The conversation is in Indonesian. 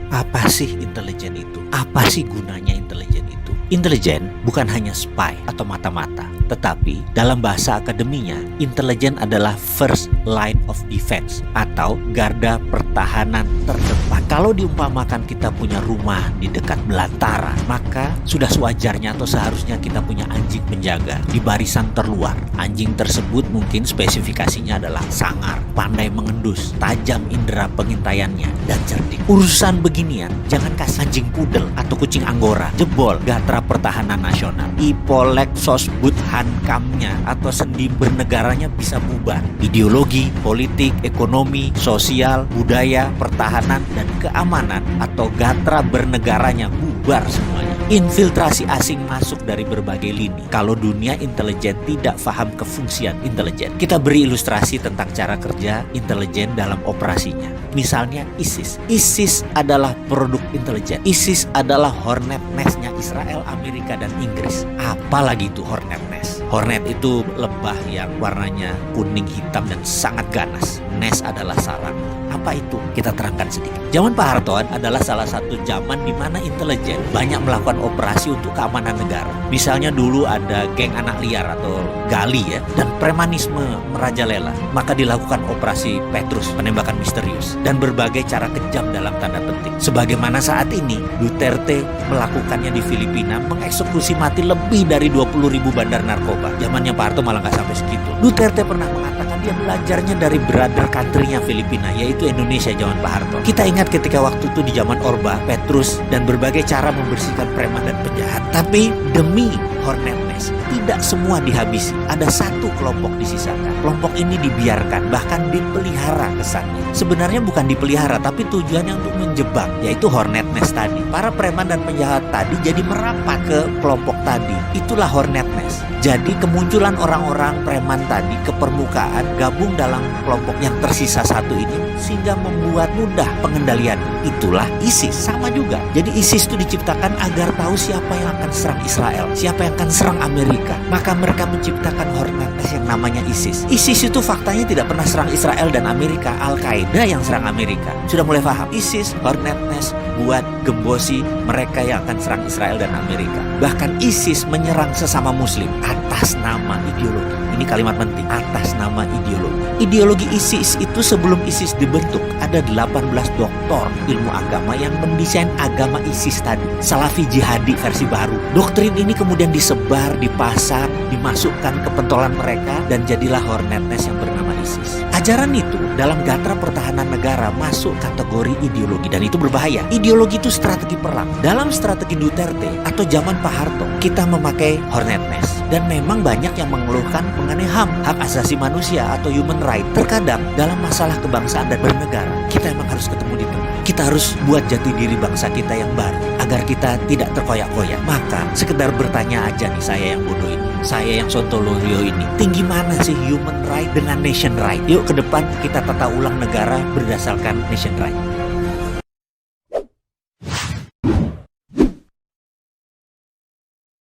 Apa sih intelijen itu? Apa sih gunanya intelijen itu? Intelijen bukan hanya spy atau mata-mata, tetapi dalam bahasa akademinya, intelijen adalah first line of defense atau garda pertahanan terdepan. Kalau diumpamakan kita punya rumah di dekat belantara, maka sudah sewajarnya atau seharusnya kita punya anjing penjaga di barisan terluar. Anjing tersebut mungkin spesifikasinya adalah sangar, pandai mengendus, tajam indera pengintaiannya, dan cerdik. Urusan beginian, jangan kasih anjing pudel atau kucing anggora, jebol gatra pertahanan nasional. Ipolek sosbud hankamnya atau sendi bernegaranya bisa bubar. Ideologi, politik, ekonomi, sosial, budaya, pertahanan, dan keamanan atau gatra bernegaranya bubar semuanya. Infiltrasi asing masuk dari berbagai lini. Kalau dunia intelijen tidak paham kefungsian intelijen. Kita beri ilustrasi tentang cara kerja intelijen dalam operasinya. Misalnya ISIS. ISIS adalah produk intelijen. ISIS adalah Hornet Nest-nya Israel, Amerika, dan Inggris. Apalagi itu Hornet Nest? Hornet itu lebah yang warnanya kuning hitam dan sangat ganas. Nest adalah sarang. Apa itu? Kita terangkan sedikit. Zaman Pak Harto adalah salah satu zaman di mana intelijen banyak melakukan operasi untuk keamanan negara. Misalnya dulu ada geng anak liar atau gali ya, dan premanisme merajalela. Maka dilakukan operasi Petrus, penembakan misterius, dan berbagai cara kejam dalam tanda petik. Sebagaimana saat ini Duterte melakukannya di Filipina, mengeksekusi mati lebih dari 20.000 bandar narkoba. Zamannya Pak Harto malah nggak sampai segitu. Duterte pernah mengatakan dia belajarnya dari brother country-nya Filipina, yaitu Indonesia zaman Pak Harto. Kita ingat ketika waktu itu di zaman Orba, Petrus, dan berbagai cara membersihkan preman dan penjahat. Tapi demi Hornet Nest, tidak semua dihabisi. Ada satu kelompok disisakan. Kelompok ini dibiarkan, bahkan dipelihara kesannya. Sebenarnya bukan dipelihara, tapi tujuannya untuk menjebak, yaitu Hornet Nest tadi. Para preman dan penjahat tadi jadi merapat ke kelompok tadi. Itulah Hornet Nest. Jadi kemunculan orang-orang preman tadi ke permukaan, gabung dalam kelompok yang tersisa satu ini, sehingga membuat mudah pengendalian. Itulah ISIS, sama juga. Jadi ISIS itu diciptakan agar tahu siapa yang akan serang Israel, siapa yang akan serang Amerika. Maka mereka menciptakan Hornet Nest yang namanya ISIS. ISIS itu faktanya tidak pernah serang Israel dan Amerika, Al-Qaeda yang serang Amerika. Sudah mulai paham? ISIS, Hornet Nest buat gembosi mereka yang akan serang Israel dan Amerika. Bahkan ISIS menyerang sesama muslim atas nama ideologi. Ini kalimat penting, atas nama ideologi. Ideologi ISIS itu sebelum ISIS dibentuk, ada 18 doktor ilmu agama yang mendesain agama ISIS tadi. Salafi jihadi versi baru. Doktrin ini kemudian disebar, dipasar, dimasukkan ke pentolan mereka, dan jadilah Hornet Nest yang bernama ISIS. Ajaran itu dalam gatra pertahanan negara masuk kategori ideologi, dan itu berbahaya. Ideologi itu strategi perang. Dalam strategi Duterte atau zaman Pak Harto, kita memakai Hornet Nest. Dan memang banyak yang mengeluhkan mengenai HAM, hak asasi manusia atau human right. Terkadang dalam masalah kebangsaan dan bernegara, kita emang harus ketemu di tengah. Kita harus buat jati diri bangsa kita yang baru, agar kita tidak terkoyak-koyak. Maka sekedar bertanya aja nih, saya yang bodoh ini, saya yang sontoloyo ini, tinggi mana sih human right dengan nation right? Yuk ke depan kita tata ulang negara berdasarkan nation right.